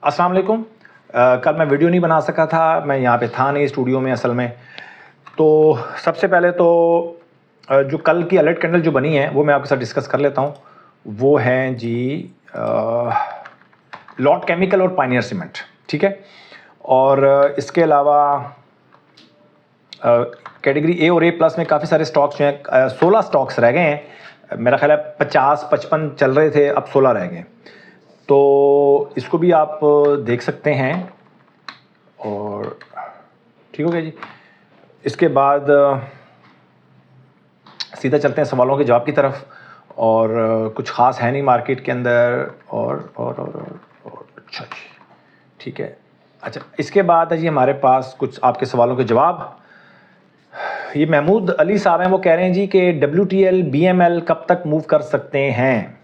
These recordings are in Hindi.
अस्सलाम वालेकुम। कल मैं वीडियो नहीं बना सका था, मैं यहाँ पे था नहीं स्टूडियो में असल में। तो सबसे पहले तो जो कल की अलर्ट कैंडल जो बनी है वो मैं आपके साथ डिस्कस कर लेता हूँ। वो हैं जी लॉट केमिकल और पायनियर सीमेंट, ठीक है। और इसके अलावा कैटेगरी ए और ए प्लस में काफ़ी सारे स्टॉक्स जो हैं, 16 स्टॉक्स रह गए हैं। मेरा ख्याल है 50-55 चल रहे थे, अब 16 रह गए। तो इसको भी आप देख सकते हैं। और ठीक हो गया जी। इसके बाद सीधा चलते हैं सवालों के जवाब की तरफ। और कुछ ख़ास है नहीं मार्केट के अंदर। और अच्छा जी, ठीक है। अच्छा, इसके बाद है जी हमारे पास कुछ आपके सवालों के जवाब। ये महमूद अली साहब हैं, वो कह रहे हैं जी कि WTL BML कब तक मूव कर सकते हैं।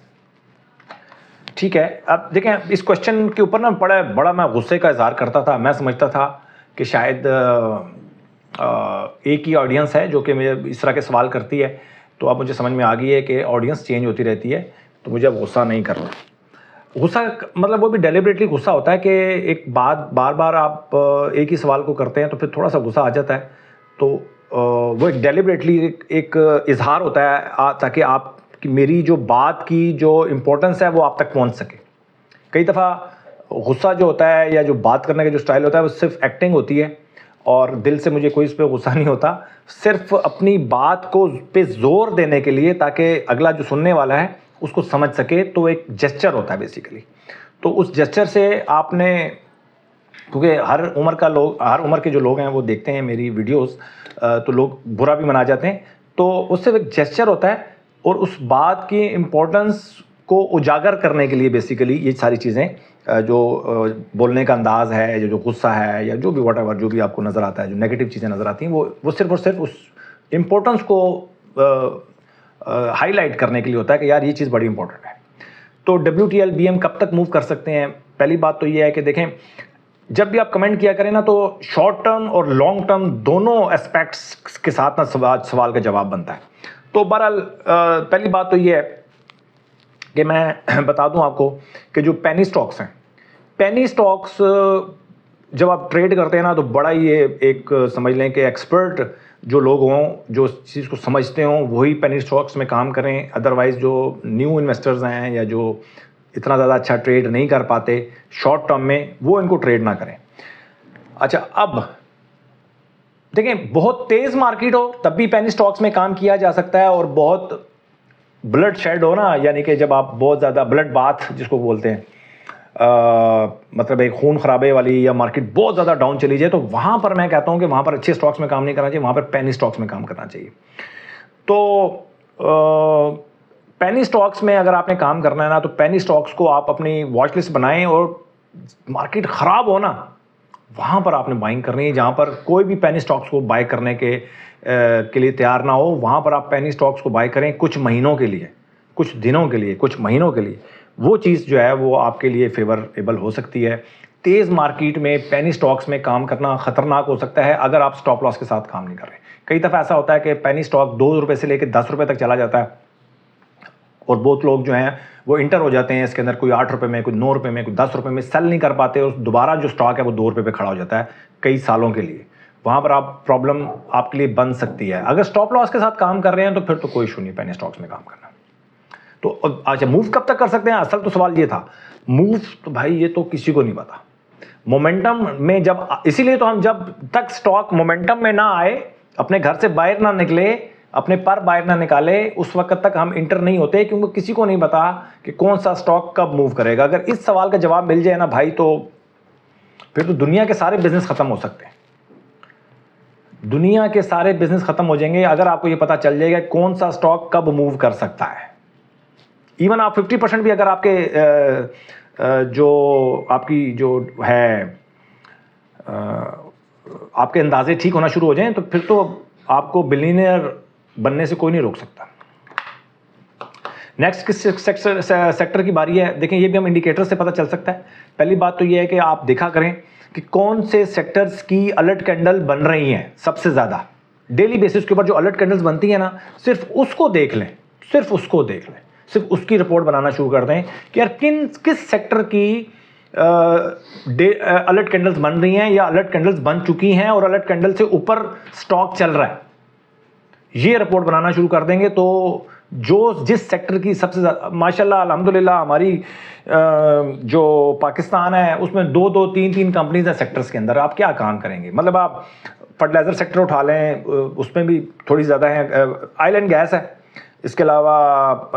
ठीक है, अब देखें इस क्वेश्चन के ऊपर ना बड़ा मैं गुस्से का इजहार करता था। मैं समझता था कि शायद एक ही ऑडियंस है जो कि मुझे इस तरह के सवाल करती है। तो अब मुझे समझ में आ गई है कि ऑडियंस चेंज होती रहती है, तो मुझे अब गुस्सा नहीं करना। गुस्सा मतलब वो भी डेलिबरेटली गुस्सा होता है कि एक बात बार बार आप एक ही सवाल को करते हैं तो फिर थोड़ा सा गुस्सा आ जाता है। तो वो एक डेलिबरेटली एक इजहार होता है ताकि आप कि मेरी जो बात की जो इम्पोर्टेंस है वो आप तक पहुंच सके। कई दफ़ा गुस्सा जो होता है या जो बात करने का जो स्टाइल होता है वो सिर्फ एक्टिंग होती है, और दिल से मुझे कोई इस पर गुस्सा नहीं होता। सिर्फ अपनी बात को पे ज़ोर देने के लिए ताकि अगला जो सुनने वाला है उसको समझ सके, तो एक जेस्चर होता है बेसिकली। तो उस जेस्चर से आपने, क्योंकि हर उम्र के जो लोग हैं वो देखते हैं मेरी वीडियोस, तो लोग बुरा भी मना जाते हैं। तो उससे एक जेस्चर होता है, और उस बात की इम्पोर्टेंस को उजागर करने के लिए बेसिकली ये सारी चीज़ें जो बोलने का अंदाज़ है, जो गुस्सा है, या जो भी व्हाटएवर जो भी आपको नज़र आता है, जो नेगेटिव चीज़ें नज़र आती हैं, वो सिर्फ और सिर्फ उस इम्पोर्टेंस को हाईलाइट करने के लिए होता है कि यार ये चीज़ बड़ी इंपॉर्टेंट है। तो WTL BM कब तक मूव कर सकते हैं। पहली बात तो ये है कि देखें, जब भी आप कमेंट किया करें ना, तो शॉर्ट टर्म और लॉन्ग टर्म दोनों एस्पेक्ट्स के साथ ना सवाल का जवाब बनता है। तो बहरहाल पहली बात तो ये है कि मैं बता दूं आपको कि जो पेनी स्टॉक्स हैं, पेनी स्टॉक्स जब आप ट्रेड करते हैं ना, तो बड़ा ही ये एक समझ लें कि एक्सपर्ट जो लोग हों, जो इस चीज़ को समझते हों, वही पेनी स्टॉक्स में काम करें। अदरवाइज़ जो न्यू इन्वेस्टर्स हैं या जो इतना ज़्यादा अच्छा ट्रेड नहीं कर पाते शॉर्ट टर्म में, वो इनको ट्रेड ना करें। अच्छा, अब देखें, बहुत तेज़ मार्केट हो तब भी पेनी स्टॉक्स में काम किया जा सकता है, और बहुत ब्लड शेड हो ना, यानी कि जब आप बहुत ज़्यादा ब्लड बाथ जिसको बोलते हैं, मतलब एक खून खराबे वाली, या मार्केट बहुत ज़्यादा डाउन चली जाए, तो वहाँ पर मैं कहता हूँ कि वहाँ पर अच्छे स्टॉक्स में काम नहीं करना चाहिए, वहाँ पर पेनी स्टॉक्स में काम करना चाहिए। तो पेनी स्टॉक्स में अगर आपने काम करना है ना, तो पेनी स्टॉक्स को आप अपनी वॉच लिस्ट बनाएं, और मार्केट ख़राब हो ना, वहाँ पर आपने बाइंग करनी है। जहाँ पर कोई भी पेनी स्टॉक्स को बाय करने के लिए तैयार ना हो, वहाँ पर आप पेनी स्टॉक्स को बाय करें कुछ महीनों के लिए, कुछ दिनों के लिए, कुछ महीनों के लिए। वो चीज़ जो है वो आपके लिए फेवरेबल हो सकती है। तेज़ मार्केट में पेनी स्टॉक्स में काम करना ख़तरनाक हो सकता है अगर आप स्टॉप लॉस के साथ काम नहीं कर रहे। कई दफ़ा ऐसा होता है कि पेनी स्टॉक 2 रुपये से लेकर 10 रुपये तक चला जाता है, और बहुत लोग जो हैं वो इंटर हो जाते हैं इसके अंदर, कोई 8 रुपये में, कोई 9 रुपये में, कोई 10 रुपये में सेल नहीं कर पाते, और दोबारा जो स्टॉक है वो 2 रुपये पे खड़ा हो जाता है कई सालों के लिए। वहाँ पर आप प्रॉब्लम आपके लिए बन सकती है। अगर स्टॉप लॉस के साथ काम कर रहे हैं तो फिर तो कोई इशू नहीं पेनी स्टॉक्स में काम करना। तो अच्छा, मूव कब तक कर सकते हैं, असल तो सवाल ये था। मूव तो भाई ये तो किसी को नहीं पता। मोमेंटम में जब, इसीलिए तो हम जब तक स्टॉक मोमेंटम में ना आए, अपने घर से बाहर ना निकले, अपने पर बाहर ना निकाले, उस वक्त तक हम इंटर नहीं होते, क्योंकि किसी को नहीं पता कि कौन सा स्टॉक कब मूव करेगा। अगर इस सवाल का जवाब मिल जाए ना भाई, तो फिर तो दुनिया के सारे बिजनेस खत्म हो सकते हैं। दुनिया के सारे बिजनेस खत्म हो जाएंगे अगर आपको ये पता चल जाएगा कौन सा स्टॉक कब मूव कर सकता है। इवन आप 50% भी अगर आपके जो आपकी जो है आपके अंदाजे ठीक होना शुरू हो जाएं, तो फिर तो आपको बिलियनियर बनने से कोई नहीं रोक सकता। नेक्स्ट किस सेक्टर की बारी है। देखें, ये भी हम इंडिकेटर से पता चल सकता है। पहली बात तो ये है कि आप देखा करें कि कौन से सेक्टर्स की अलर्ट कैंडल बन रही हैं सबसे ज़्यादा। डेली बेसिस के ऊपर जो अलर्ट कैंडल्स बनती हैं ना, सिर्फ उसको देख लें, सिर्फ उसको देख लें, सिर्फ उसकी रिपोर्ट बनाना शुरू कर दें कि यार किस सेक्टर की अलर्ट कैंडल्स बन रही हैं या अलर्ट कैंडल्स बन चुकी हैं और अलर्ट कैंडल से ऊपर स्टॉक चल रहा है, ये रिपोर्ट बनाना शुरू कर देंगे तो जो जिस सेक्टर की सबसे ज़्यादा माशाल्लाह अल्हम्दुलिल्लाह हमारी जो पाकिस्तान है उसमें दो दो तीन तीन कंपनीज हैं सेक्टर्स के अंदर, आप क्या काम करेंगे? मतलब आप फर्टिलाइज़र सेक्टर उठा लें, उसमें भी थोड़ी ज़्यादा है, ऑयल एंड गैस है, इसके अलावा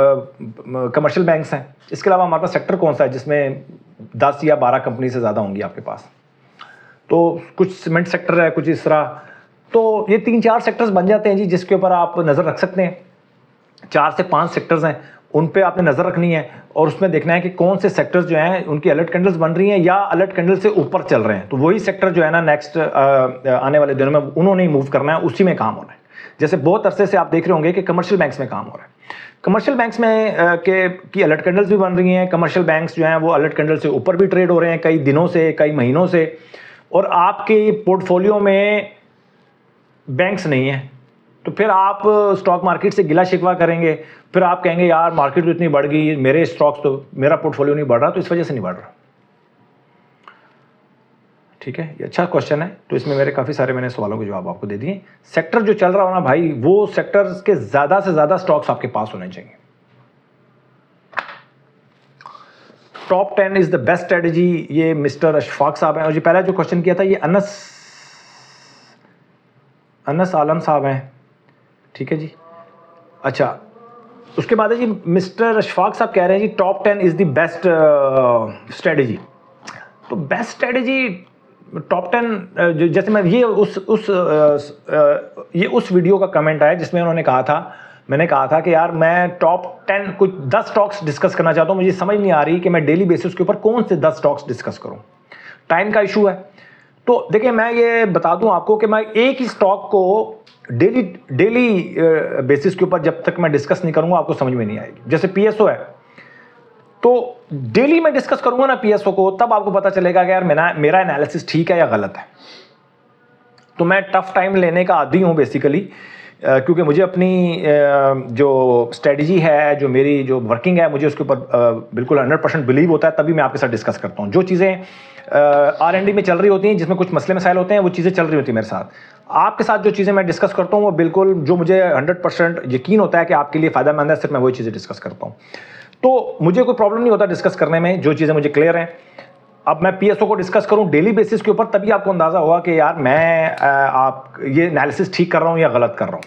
कमर्शियल बैंक्स हैं, इसके अलावा हमारे पास सेक्टर कौन सा है जिसमें 10 या 12 कंपनी से ज़्यादा होंगी आपके पास? तो कुछ सीमेंट सेक्टर है, कुछ इस तरह, तो ये 3-4 सेक्टर्स बन जाते हैं जी जिसके ऊपर आप नज़र रख सकते हैं। 4 से 5 सेक्टर्स हैं, उन पे आपने नज़र रखनी है और उसमें देखना है कि कौन से सेक्टर्स जो हैं उनकी अलर्ट कैंडल्स बन रही हैं या अलर्ट कैंडल से ऊपर चल रहे हैं, तो वही सेक्टर जो है ना नेक्स्ट आने वाले दिनों में उन्होंने ही मूव करना है, उसी में काम होना है। जैसे बहुत अरसे से आप देख रहे होंगे कि कमर्शियल बैंक्स में काम हो रहा है, कमर्शियल बैंक्स में की अलर्ट कैंडल्स भी बन रही हैं, कमर्शियल बैंक्स जो हैं वो अलर्ट कैंडल से ऊपर भी ट्रेड हो रहे हैं कई दिनों से, कई महीनों से, और आपके पोर्टफोलियो में बैंक्स नहीं है, तो फिर आप स्टॉक मार्केट से गिला शिकवा करेंगे, फिर आप कहेंगे यार मार्केट तो इतनी बढ़ गई, मेरे स्टॉक्स तो, मेरा पोर्टफोलियो नहीं बढ़ रहा, तो इस वजह से नहीं बढ़ रहा। ठीक है, ये अच्छा क्वेश्चन है, तो इसमें मेरे काफ़ी सारे मैंने सवालों के जवाब आपको दे दिए। सेक्टर जो चल रहा हो ना भाई, वो सेक्टर्स के ज़्यादा से ज़्यादा स्टॉक्स आपके पास होने चाहिए। Top 10 is the best strategy, ये मिस्टर अशफाक साहब हैं, और ये पहला जो क्वेश्चन किया था ये अनस आलम साहब हैं। ठीक है जी, अच्छा, उसके बाद है जी मिस्टर अशफाक साहब कह रहे हैं जी top 10 is the best strategy. तो बेस्ट स्ट्रेटजी टॉप 10 जैसे मैं ये उस वीडियो का कमेंट आया जिसमें उन्होंने कहा था, मैंने कहा था कि यार मैं टॉप 10 कुछ 10 स्टॉक्स डिस्कस करना चाहता हूँ, मुझे समझ नहीं आ रही कि मैं डेली बेसिस के ऊपर कौन से 10 स्टॉक्स डिस्कस करूँ, टाइम का इशू है। तो देखिए मैं ये बता दूं आपको कि मैं एक ही स्टॉक को डेली बेसिस के ऊपर जब तक मैं डिस्कस नहीं करूंगा आपको समझ में नहीं आएगी। जैसे पीएसओ है, तो डेली मैं डिस्कस करूंगा ना पीएसओ को, तब आपको पता चलेगा कि यार मेरा एनालिसिस ठीक है या गलत है। तो मैं टफ टाइम लेने का आदी हूं बेसिकली, क्योंकि मुझे अपनी जो स्ट्रेटजी है, जो मेरी जो वर्किंग है, मुझे उसके ऊपर बिल्कुल 100% बिलीव होता है, तभी मैं आपके साथ डिस्कस करता हूँ। जो चीज़ें R&D में चल रही होती हैं, जिसमें कुछ मसले मसाइल होते हैं, वो चीज़ें चल रही होती हैं मेरे साथ। आपके साथ जो चीज़ें मैं डिस्कस करता हूँ वो बिल्कुल जो मुझे 100% यकीन होता है कि आपके लिए फ़ायदेमंद है, सिर्फ मैं वही चीज़ें डिस्कस करता हूँ। तो मुझे कोई प्रॉब्लम नहीं होता डिस्कस करने में, जो चीज़ें मुझे क्लियर हैं। अब मैं पीएसओ को डिस्कस करूं डेली बेसिस के ऊपर, तभी आपको अंदाजा होगा कि यार मैं आप ये एनालिसिस ठीक कर रहा हूं या गलत कर रहा हूं।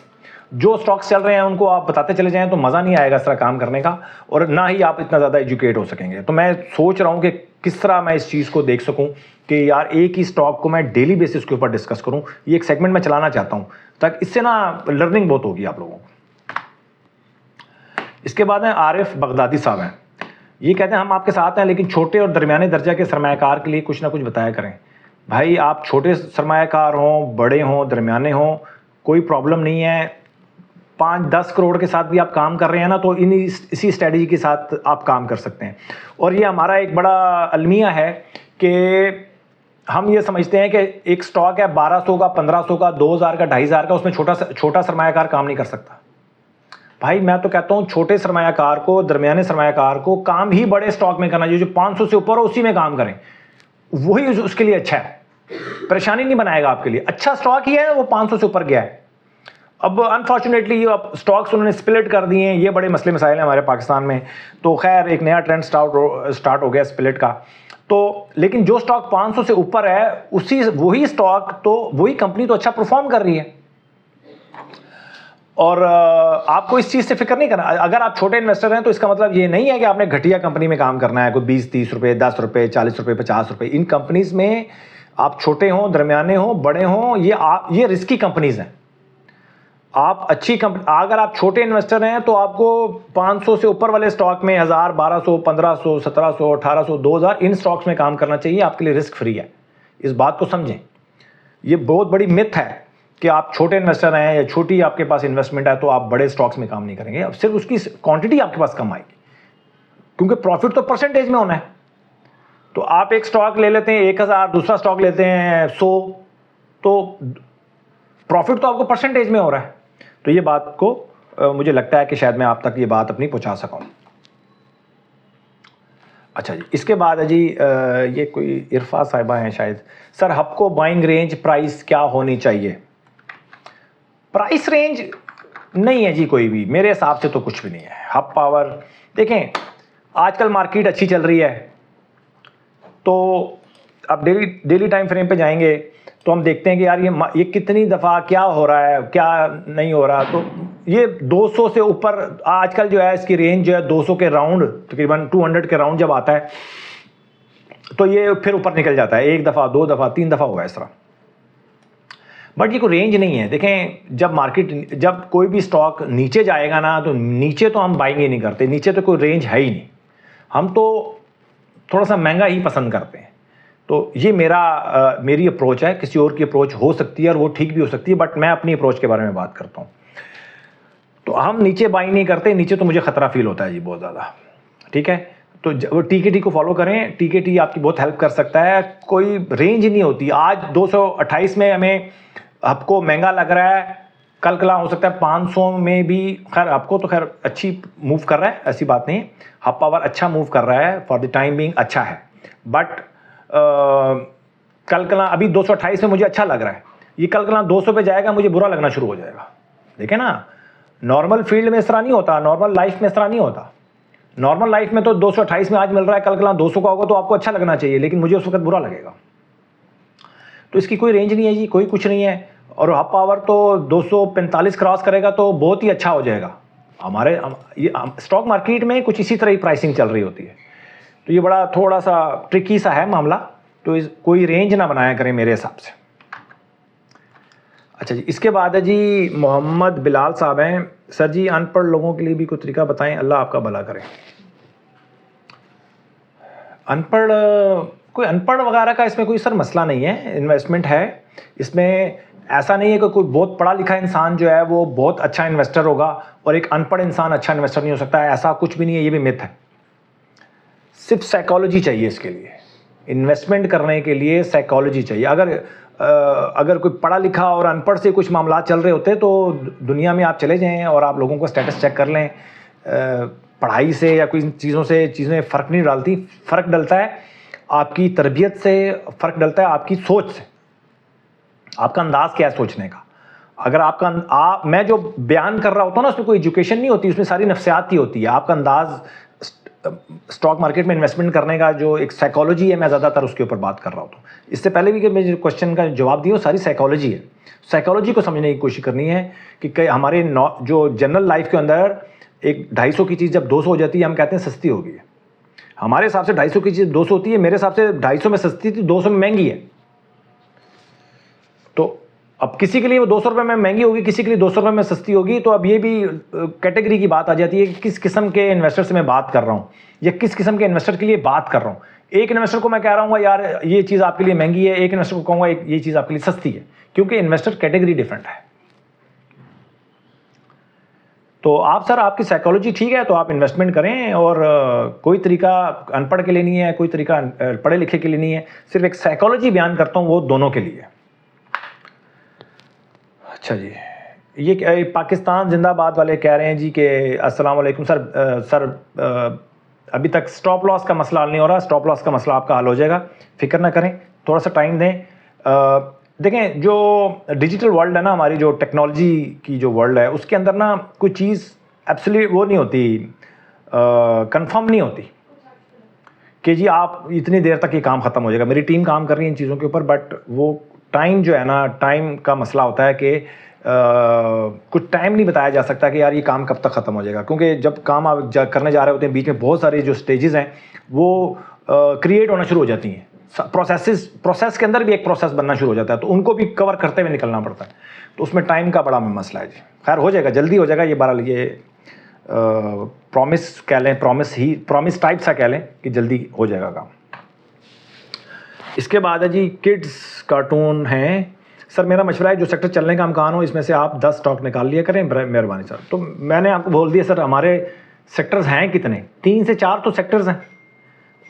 जो स्टॉक्स चल रहे हैं उनको आप बताते चले जाएं तो मज़ा नहीं आएगा इस तरह काम करने का, और ना ही आप इतना ज़्यादा एजुकेट हो सकेंगे। तो मैं सोच रहा हूं कि किस तरह मैं इस चीज़ को देख सकूं कि यार एक ही स्टॉक को मैं डेली बेसिस के ऊपर डिस्कस करूं, ये एक सेगमेंट में चलाना चाहता हूं, ताकि इससे ना लर्निंग बहुत होगी आप लोगों को। इसके बाद में आरिफ बगदादी साहब हैं, ये कहते हैं हम आपके साथ हैं, लेकिन छोटे और दरमियाने दर्जा के सरमायाकार के लिए कुछ ना कुछ बताया करें। भाई आप छोटे सरमायाकार हों, बड़े हों, दरमियाने हों, कोई प्रॉब्लम नहीं है। 5-10 करोड़ के साथ भी आप काम कर रहे हैं ना, तो इसी स्ट्रेटजी के साथ आप काम कर सकते हैं। और ये हमारा एक बड़ा अलमिया है कि हम ये समझते हैं कि एक स्टॉक है 1200 का, 1500 का, 2000 का, 2500 का, उसमें छोटा सरमायाकार काम नहीं कर सकता। भाई मैं तो कहता हूँ छोटे सरमायाकार को, दरमियाने सरमायाकार को काम ही बड़े स्टॉक में करना चाहिए, जो 500 से ऊपर हो उसी में काम करें, वही उसके लिए अच्छा है, परेशानी नहीं बनाएगा आपके लिए। अच्छा स्टॉक ही है वो 500 से ऊपर गया है। अब अनफॉर्चुनेटली ये स्टॉक्स उन्होंने स्प्लिट कर दिए हैं, ये बड़े मसले मसाइल हैं हमारे पाकिस्तान में। तो खैर एक नया ट्रेंड स्टार्ट हो गया स्प्लिट का। तो लेकिन जो स्टॉक 500 से ऊपर है वही स्टॉक, तो वही कंपनी तो अच्छा परफॉर्म कर रही है, और आपको इस चीज़ से फिक्र नहीं करना। अगर आप छोटे इन्वेस्टर हैं तो इसका मतलब ये नहीं है कि आपने घटिया कंपनी में काम करना है, कोई 20-30 रुपये, 10 रुपये, 40 रुपये, 50 रुपये। इन कंपनीज में आप छोटे हों, दरमियाने हों, बड़े हों, ये रिस्की कंपनीज हैं। आप अच्छी कंपनी, अगर आप छोटे इन्वेस्टर हैं तो आपको 500 से ऊपर वाले स्टॉक में 1000, 1200, 1500, 1700, 1800, 2000 इन स्टॉक्स में काम करना चाहिए, आपके लिए रिस्क फ्री है। इस बात को समझें। ये बहुत बड़ी मिथ है कि आप छोटे इन्वेस्टर हैं या छोटी आपके पास इन्वेस्टमेंट है तो आप बड़े स्टॉक्स में काम नहीं करेंगे। अब सिर्फ उसकी क्वांटिटी आपके पास कम आएगी, क्योंकि प्रॉफिट तो परसेंटेज में होना है। तो आप एक स्टॉक ले लेते हैं 1000, दूसरा स्टॉक लेते हैं 100, तो प्रॉफिट तो आपको परसेंटेज में हो रहा है। तो ये बात को मुझे लगता है कि शायद मैं आप तक ये बात अपनी पहुंचा सका हूं। अच्छा जी, इसके बाद है जी ये कोई इरफा साहिबा हैं शायद। सर हबको बाइंग रेंज प्राइस क्या होनी चाहिए? प्राइस रेंज नहीं है जी कोई भी, मेरे हिसाब से तो कुछ भी नहीं है। हब पावर देखें, आजकल मार्केट अच्छी चल रही है, तो अब डेली डेली टाइम फ्रेम पे जाएंगे तो हम देखते हैं कि यार ये कितनी दफ़ा क्या हो रहा है, क्या नहीं हो रहा। तो ये 200 से ऊपर आजकल जो है इसकी रेंज जो है 200 के राउंड, तकरीबन 200 के राउंड जब आता है तो ये फिर ऊपर निकल जाता है। एक दफ़ा, दो दफ़ा, तीन दफ़ा हुआ इस तरह, बट ये कोई रेंज नहीं है। देखें, जब मार्केट, जब कोई भी स्टॉक नीचे जाएगा ना, तो नीचे तो हम बाइंग ही नहीं करते, नीचे तो कोई रेंज है ही नहीं। हम तो थोड़ा सा महंगा ही पसंद करते हैं। तो ये मेरी अप्रोच है। किसी और की अप्रोच हो सकती है और वो ठीक भी हो सकती है, बट मैं अपनी अप्रोच के बारे में बात करता हूँ। तो हम नीचे बाइंग नहीं करते, नीचे तो मुझे ख़तरा फील होता है जी बहुत ज़्यादा। ठीक है, तो वो TKT को फॉलो करें, TKT आपकी बहुत हेल्प कर सकता है। कोई रेंज नहीं होती। आज 228 में हमें आपको महंगा लग रहा है, कल कला हो सकता है 500 में भी। खैर आपको तो खैर अच्छी मूव कर रहा है, ऐसी बात नहीं। हब पावर अच्छा मूव कर रहा है, फॉर द टाइम बीइंग अच्छा है, बट कल कला अभी 228 में मुझे अच्छा लग रहा है, ये कल कला 200 पे जाएगा, मुझे बुरा लगना शुरू हो जाएगा। देखें ना, नॉर्मल फील्ड में इस तरह नहीं होता, नॉर्मल लाइफ में इस तरह नहीं होता। नॉर्मल लाइफ में तो 228 में आज मिल रहा है, कल कला 200 का होगा तो आपको अच्छा लगना चाहिए, लेकिन मुझे उस वक्त बुरा लगेगा। तो इसकी कोई रेंज नहीं है जी, कोई कुछ नहीं है। और हब पावर तो 245 क्रॉस करेगा तो बहुत ही अच्छा हो जाएगा। ये स्टॉक मार्केट में कुछ इसी तरह ही प्राइसिंग चल रही होती है। तो ये बड़ा थोड़ा सा ट्रिकी सा है मामला, तो कोई रेंज ना बनाया करें मेरे हिसाब से। अच्छा जी, इसके बाद है जी मोहम्मद बिलाल साहब हैं। सर जी अनपढ़ लोगों के लिए भी कोई तरीका बताएं, अल्लाह आपका भला करे। अनपढ़, कोई अनपढ़ वगैरह का इसमें कोई सर मसला नहीं है, इन्वेस्टमेंट है इसमें। ऐसा नहीं है कि कोई बहुत पढ़ा लिखा इंसान जो है वो बहुत अच्छा इन्वेस्टर होगा और एक अनपढ़ इंसान अच्छा इन्वेस्टर नहीं हो सकता है, ऐसा कुछ भी नहीं है, ये भी मिथ है। सिर्फ साइकोलॉजी चाहिए इसके लिए, इन्वेस्टमेंट करने के लिए साइकोलॉजी चाहिए। अगर कोई पढ़ा लिखा और अनपढ़ से कुछ मामला चल रहे होते तो दुनिया में आप चले जाएं और आप लोगों को स्टेटस चेक कर लें। पढ़ाई से या कोई चीज़ों से चीज़ें फ़र्क नहीं डालती। फ़र्क डलता है आपकी तरबियत से, फ़र्क डलता है आपकी सोच से, आपका अंदाज़ क्या है सोचने का। अगर मैं जो बयान कर रहा होता हूँ ना, उसमें कोई एजुकेशन नहीं होती, उसमें सारी नफ्सियात ही होती है। आपका अंदाज़ स्टॉक मार्केट में इन्वेस्टमेंट करने का जो एक साइकोलॉजी है, मैं ज़्यादातर उसके ऊपर बात कर रहा होता हूँ। इससे पहले भी कि मैं जो क्वेश्चन का जवाब दिया वो सारी साइकोलॉजी है। साइकोलॉजी को समझने की कोशिश करनी है कि हमारे जो जनरल लाइफ के अंदर एक 250 की चीज़ जब 200 हो जाती है, हम कहते हैं सस्ती हो गई है। हमारे हिसाब से 250 की चीज़ 200 होती है, मेरे हिसाब से 250 में सस्ती थी, 200 में महंगी है। तो अब किसी के लिए वो 200 रुपये में महंगी होगी, किसी के लिए 200 रुपये में सस्ती होगी। तो अब ये भी कैटेगरी की बात आ जाती है कि किस किस्म के इन्वेस्टर से मैं बात कर रहा हूँ या किस किस्म के इन्वेस्टर के लिए बात कर रहा हूँ। एक इन्वेस्टर को मैं कह रहा हूँ यार ये चीज़ आपके लिए महंगी है, एक इन्वेस्टर को कहूँगा ये चीज़ आपके लिए सस्ती है, क्योंकि इन्वेस्टर कैटेगरी डिफरेंट है। तो सर आपकी साइकोलॉजी ठीक है तो आप इन्वेस्टमेंट करें, और कोई तरीका अनपढ़ के लिए नहीं है, कोई तरीका पढ़े लिखे के लिए नहीं है, सिर्फ एक साइकोलॉजी बयान करता हूँ, वो दोनों के लिए। अच्छा जी, ये पाकिस्तान जिंदाबाद वाले कह रहे हैं जी कि अस्सलाम वालेकुम सर, अभी तक स्टॉप लॉस का मसला हल नहीं हो रहा। स्टॉप लॉस का मसला आपका हल हो जाएगा, फिक्र ना करें, थोड़ा सा टाइम दें। देखें, जो डिजिटल वर्ल्ड है ना, हमारी जो टेक्नोलॉजी की जो वर्ल्ड है, उसके अंदर ना कोई चीज़ एब्सोल्यूट वो नहीं होती, कंफर्म नहीं होती कि जी आप इतनी देर तक ये काम ख़त्म हो जाएगा। मेरी टीम काम कर रही है इन चीज़ों के ऊपर, बट वो टाइम जो है ना, टाइम का मसला होता है कि कुछ टाइम नहीं बताया जा सकता कि यार ये काम कब तक ख़त्म हो जाएगा, क्योंकि जब काम आप करने जा रहे होते हैं, बीच में बहुत सारे जो स्टेजेस हैं वो क्रिएट होना शुरू हो जाती हैं। प्रोसेस के अंदर भी एक प्रोसेस बनना शुरू हो जाता है, तो उनको भी कवर करते हुए निकलना पड़ता है। तो उसमें टाइम का बड़ा मसला है जी। खैर हो जाएगा, जल्दी हो जाएगा। ये बहरहाल ये प्रॉमिस कह लें, प्रॉमिस टाइप सा कह लें कि जल्दी हो जाएगा काम। इसके बाद है जी किड्स कार्टून हैं। सर मेरा मशवरा है जो सेक्टर चलने का अमकान हो, इसमें से आप 10 स्टॉक निकाल लिया करें, मेहरबानी सर। तो मैंने आपको बोल दिया सर, हमारे सेक्टर्स हैं कितने, 3 से 4 तो सेक्टर्स हैं,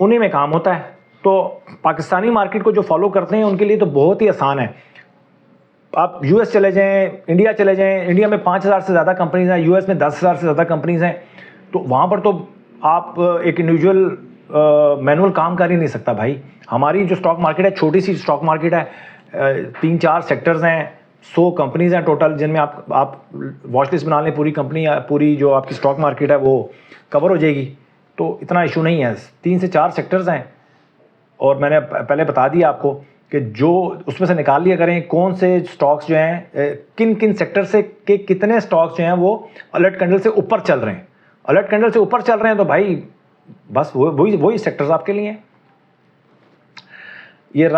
उन्हीं में काम होता है। तो पाकिस्तानी मार्केट को जो फॉलो करते हैं उनके लिए तो बहुत ही आसान है। आप यूएस चले जाएं, इंडिया चले जाएं, इंडिया में 5000 से ज़्यादा कंपनीज़ हैं, यूएस में 10,000 से ज़्यादा कंपनीज़ हैं। तो वहाँ पर तो आप एक इंडिविजुअल मैनुअल काम कर ही नहीं सकता भाई। हमारी जो स्टॉक मार्केट है, छोटी सी स्टॉक मार्केट है, 3-4 सेक्टर्स हैं, 100 कंपनीज हैं टोटल, जिनमें आप वॉच लिस्ट बना लें, पूरी कंपनी, पूरी जो आपकी स्टॉक मार्केट है वो कवर हो जाएगी। तो इतना इशू नहीं है, 3 से 4 सेक्टर्स हैं। और मैंने पहले बता दिया आपको कि जो उसमें से निकाल लिया करें कौन से स्टॉक्स जो हैं, किन किन सेक्टर से के कितने स्टॉक्स जो हैं वो अलर्ट कैंडल से ऊपर चल रहे हैं। अलर्ट कैंडल से ऊपर चल रहे हैं तो भाई बस वही सेक्टर्स आपके लिए हैं। ये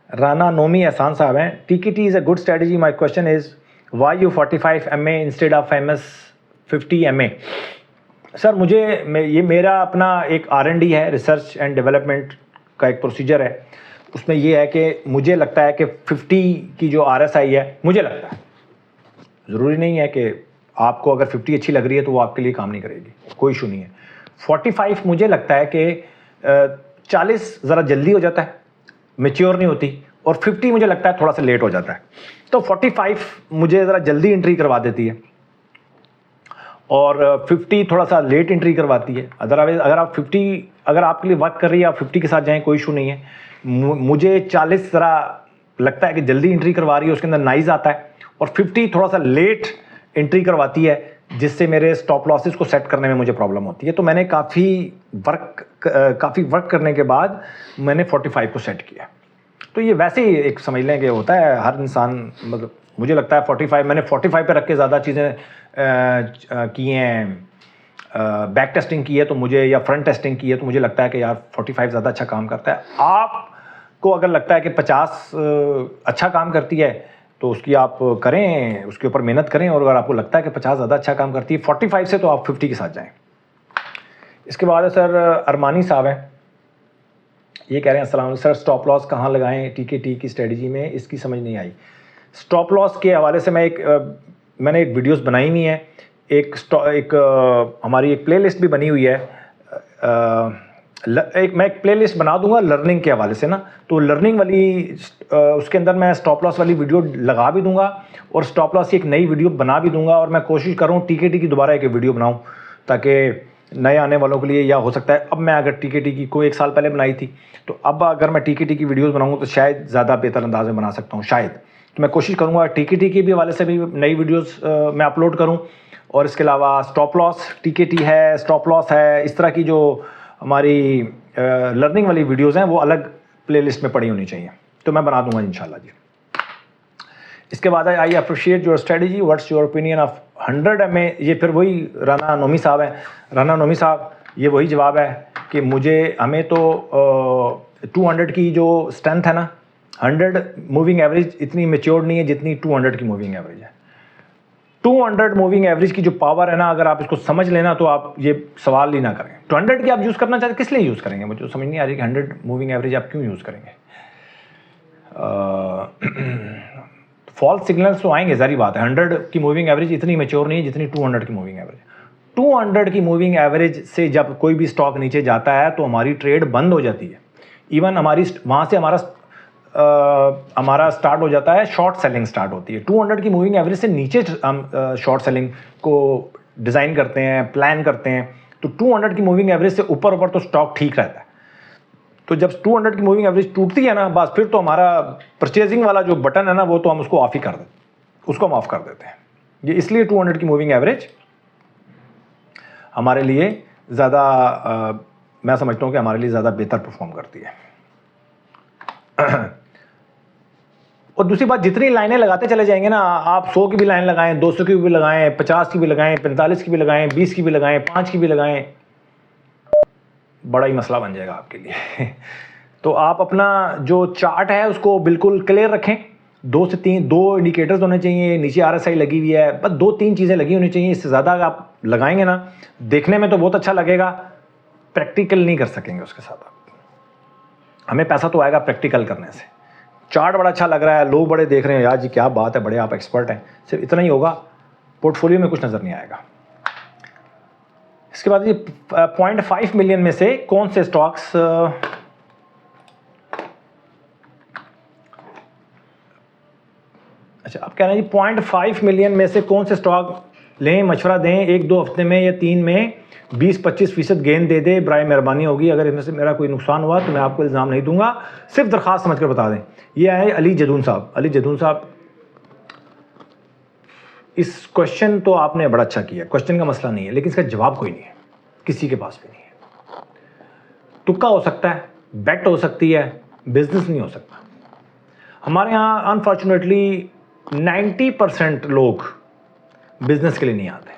राना नोमी एहसान साहब हैं। TKT is a good strategy, my question is why you 45 MA instead of famous 50 MA। Sir ये मेरा अपना एक R&D है, रिसर्च एंड डेवलपमेंट का एक प्रोसीजर है। उसमें ये है कि मुझे लगता है कि 50 की जो RSI है, मुझे लगता है, ज़रूरी नहीं है कि आपको अगर 50 अच्छी लग रही है तो वो आपके लिए काम नहीं करेगी, कोई इशू नहीं है। 45 मुझे लगता है कि 40 ज़रा जल्दी हो जाता है, मेच्योर नहीं होती, और 50 मुझे लगता है थोड़ा सा लेट हो जाता है। तो 45 मुझे ज़रा जल्दी एंट्री करवा देती है और 50 थोड़ा सा लेट एंट्री करवाती है। अदरवाइज अगर आप 50 अगर आपके लिए वर्क कर रही है, आप 50 के साथ जाएं, कोई इशू नहीं है। मुझे 40 ज़रा लगता है कि जल्दी एंट्री करवा रही है, उसके अंदर नाइज आता है, और 50 थोड़ा सा लेट एंट्री करवाती है, जिससे मेरे स्टॉप लॉसेस को सेट करने में मुझे प्रॉब्लम होती है। तो मैंने काफ़ी वर्क करने के बाद मैंने 45 को सेट किया। तो ये वैसे ही एक समझ लें कि होता है, हर इंसान, मतलब मुझे लगता है 45 मैंने 45 पे रख के ज़्यादा चीज़ें की हैं, बैक टेस्टिंग की है तो मुझे, या फ्रंट टेस्टिंग की है तो मुझे लगता है कि यार 45 ज़्यादा अच्छा काम करता है। आपको अगर लगता है कि 50 अच्छा काम करती है तो उसकी आप करें, उसके ऊपर मेहनत करें, और अगर आपको लगता है कि 50 ज़्यादा अच्छा काम करती है 45 से, तो आप 50 के साथ जाएँ। इसके बाद है सर अरमानी साहब हैं, ये कह रहे हैं अस्सलाम सर, स्टॉप लॉस कहाँ लगाएं टीकेटी की स्ट्रेटजी में, इसकी समझ नहीं आई। स्टॉप लॉस के हवाले से मैंने एक वीडियोस बनाई हुई है, हमारी एक प्लेलिस्ट भी बनी हुई है। मैं एक प्लेलिस्ट बना दूंगा लर्निंग के हवाले से ना, तो लर्निंग वाली उसके अंदर मैं स्टॉप लॉस वाली वीडियो लगा भी दूंगा, और स्टॉप लॉस की एक नई वीडियो बना भी दूंगा, और मैं कोशिश करूँ टीकेटी की दोबारा एक वीडियो बनाऊँ, ताकि नए आने वालों के लिए, या हो सकता है अब मैं अगर टीकेटी की कोई 1 साल पहले बनाई थी, तो अब अगर मैं टीकेटी की वीडियोस बनाऊंगा तो शायद ज़्यादा बेहतर अंदाज में बना सकता हूँ शायद। तो मैं कोशिश करूँगा टीकेटी के भी हवाले से भी नई वीडियोस मैं अपलोड करूँ, और इसके अलावा स्टॉप लॉस, टीकेटी है, स्टॉप लॉस है, इस तरह की जो हमारी लर्निंग वाली वीडियोज़ हैं वो अलग प्लेलिस्ट में पड़ी होनी चाहिए, तो मैं बना दूंगा इंशाल्लाह जी। इसके बाद I appreciate your strategy, what's your opinion of 100 MA। ये फिर वही राना नोमी साहब हैं। राना नोमी साहब, ये वही जवाब है कि हमें तो 200 की जो स्ट्रेंथ है ना, 100 मूविंग एवरेज इतनी मेच्योर्ड नहीं है जितनी 200 की मूविंग एवरेज है। 200 मूविंग एवरेज की जो पावर है ना, अगर आप इसको समझ लेना तो आप ये सवाल ही ना करें। 200 की आप यूज़ करना चाहते, किस लिए यूज़ करेंगे, मुझे समझ नहीं आ रही कि 100 मूविंग एवरेज आप क्यों यूज़ करेंगे। फॉल्स सिग्नल्स तो आएंगे, सारी बात है। 100 की मूविंग एवरेज इतनी मेच्योर नहीं है जितनी 200 की मूविंग एवरेज। 200 की मूविंग एवरेज से जब कोई भी स्टॉक नीचे जाता है तो हमारी ट्रेड बंद हो जाती है। इवन वहाँ से हमारा स्टार्ट हो जाता है, शॉर्ट सेलिंग स्टार्ट होती है। 200 की मूविंग एवरेज से नीचे हम शॉर्ट सेलिंग को डिज़ाइन करते हैं, प्लान करते हैं। तो 200 की मूविंग एवरेज से ऊपर तो स्टॉक ठीक रहता है। तो जब 200 की मूविंग एवरेज टूटती है ना, बस फिर तो हमारा परचेजिंग वाला जो बटन है ना, वो तो हम उसको ऑफ ही कर देते, उसको हम ऑफ कर देते हैं। ये इसलिए 200 की मूविंग एवरेज हमारे लिए ज़्यादा, मैं समझता हूँ कि हमारे लिए ज़्यादा बेहतर परफॉर्म करती है। और दूसरी बात, जितनी लाइनें लगाते चले जाएंगे ना, आप 100 की भी लाइन लगाएं, 200 की भी लगाएं, 50 की भी लगाएं, 45 की भी लगाएं, 20 की भी लगाएं, 5 की भी लगाएं, बड़ा ही मसला बन जाएगा आपके लिए। तो आप अपना जो चार्ट है उसको बिल्कुल क्लियर रखें। 2 से 3 दो इंडिकेटर्स होने चाहिए, नीचे RSI लगी हुई है, बस 2-3 चीज़ें लगी होनी चाहिए। इससे ज़्यादा आप लगाएंगे ना, देखने में तो बहुत अच्छा लगेगा, प्रैक्टिकल नहीं कर सकेंगे उसके साथ आप। हमें पैसा तो आएगा प्रैक्टिकल करने से। चार्ट बड़ा अच्छा लग रहा है, लोग बड़े देख रहे हैं, यार जी क्या बात है, बड़े आप एक्सपर्ट हैं, सिर्फ इतना ही होगा, पोर्टफोलियो में कुछ नज़र नहीं आएगा। इसके बाद ये 0.5 मिलियन में से कौन से स्टॉक्स, अच्छा आप कह रहे हैं जी 0.5 मिलियन में से कौन से स्टॉक लें, मशवरा दें, 1-2 हफ्ते में या 3 में 20-25% गेन दे दे, बराए मेहरबानी होगी। अगर इनमें से मेरा कोई नुकसान हुआ तो मैं आपको इल्ज़ाम नहीं दूंगा, सिर्फ दरख्वास्त समझ कर बता दें। ये आए अली जदून साहब। अली जदून साहब, इस क्वेश्चन तो आपने बड़ा अच्छा किया, क्वेश्चन का मसला नहीं है, लेकिन इसका जवाब कोई नहीं है, किसी के पास भी नहीं है। तुक्का हो सकता है, बेट हो सकती है, बिजनेस नहीं हो सकता। हमारे यहाँ अनफॉर्चुनेटली 90% लोग बिजनेस के लिए नहीं आते।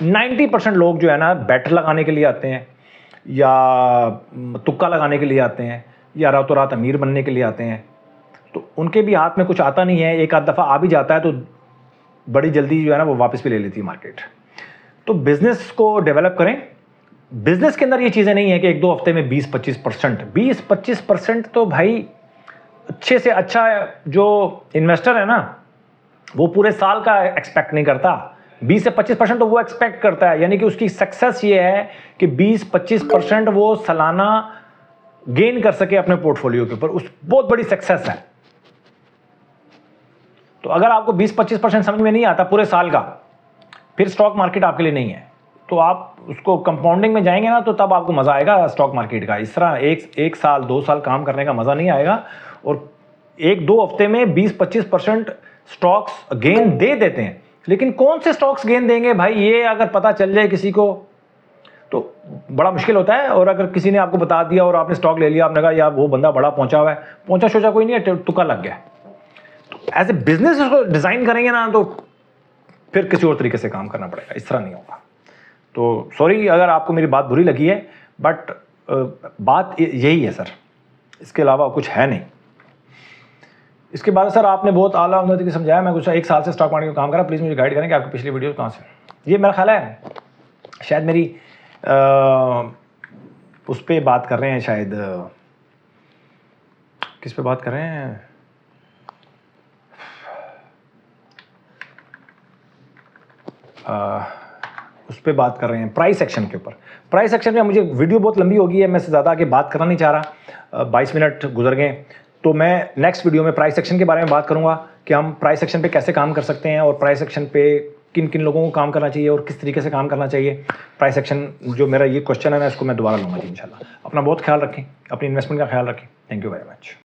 90% लोग जो है ना, बेट लगाने के लिए आते हैं, या तुक्का लगाने के लिए आते हैं, या रातों रात अमीर बनने के लिए आते हैं। तो उनके भी हाथ में कुछ आता नहीं है, एक आध दफ़ा आ भी जाता है तो बड़ी जल्दी जो है ना वो वापस भी ले लेती है मार्केट। तो बिज़नेस को डेवलप करें। बिज़नेस के अंदर ये चीज़ें नहीं है कि 1-2 हफ्ते में 20-25% तो भाई अच्छे से अच्छा जो इन्वेस्टर है ना, वो पूरे साल का एक्सपेक्ट नहीं करता, 20 से 25% तो वो एक्सपेक्ट करता है। यानी कि उसकी सक्सेस ये है कि 20-25% वो सालाना गेन कर सके अपने पोर्टफोलियो के ऊपर, उस बहुत बड़ी सक्सेस है। तो अगर आपको 20-25% समझ में नहीं आता पूरे साल का, फिर स्टॉक मार्केट आपके लिए नहीं है। तो आप उसको कंपाउंडिंग में जाएंगे ना, तो तब आपको मज़ा आएगा स्टॉक मार्केट का। इस तरह एक साल 2 साल काम करने का मज़ा नहीं आएगा। और 1-2 हफ्ते में 20-25% स्टॉक्स गेन दे देते हैं, लेकिन कौन से स्टॉक्स गेन देंगे भाई, ये अगर पता चल जाए किसी को तो बड़ा मुश्किल होता है। और अगर किसी ने आपको बता दिया और आपने स्टॉक ले लिया, आपने कहा यार वो बंदा बड़ा पहुंचा हुआ है, पहुंचा सोचा कोई नहीं है, तुक्का लग गया। तो एज ए बिजनेस उसको डिज़ाइन करेंगे ना, तो फिर किसी और तरीके से काम करना पड़ेगा, इस तरह नहीं होगा। तो सॉरी अगर आपको मेरी बात बुरी लगी है, बट बात यही है सर, इसके अलावा कुछ है नहीं। इसके बाद सर आपने बहुत आला उम्दा तरीके समझाया। मैं कुछ 1 साल से स्टॉक मार्केट में काम कर रहा, प्लीज़ मुझे गाइड करें कि आपकी पिछली वीडियो कहाँ से। ये मेरा ख्याल है शायद मेरी उस पर बात कर रहे हैं, शायद किस पे बात कर रहे हैं, उस पर बात कर रहे हैं प्राइस एक्शन के ऊपर। प्राइस एक्शन में मुझे वीडियो बहुत लंबी हो गई है, मैं से ज़्यादा आगे बात करना नहीं चाह रहा, 22 मिनट गुजर गए। तो मैं नेक्स्ट वीडियो में प्राइस एक्शन के बारे में बात करूंगा कि हम प्राइस एक्शन पे कैसे काम कर सकते हैं, और प्राइस एक्शन पे किन किन लोगों को काम करना चाहिए और किस तरीके से काम करना चाहिए। प्राइस एक्शन जो मेरा ये क्वेश्चन है ना, इसको मैं दोबारा लूँगा जी इंशाल्लाह। अपना बहुत ख्याल रखें, अपनी इन्वेस्टमेंट का ख्याल रखें। Thank you very much.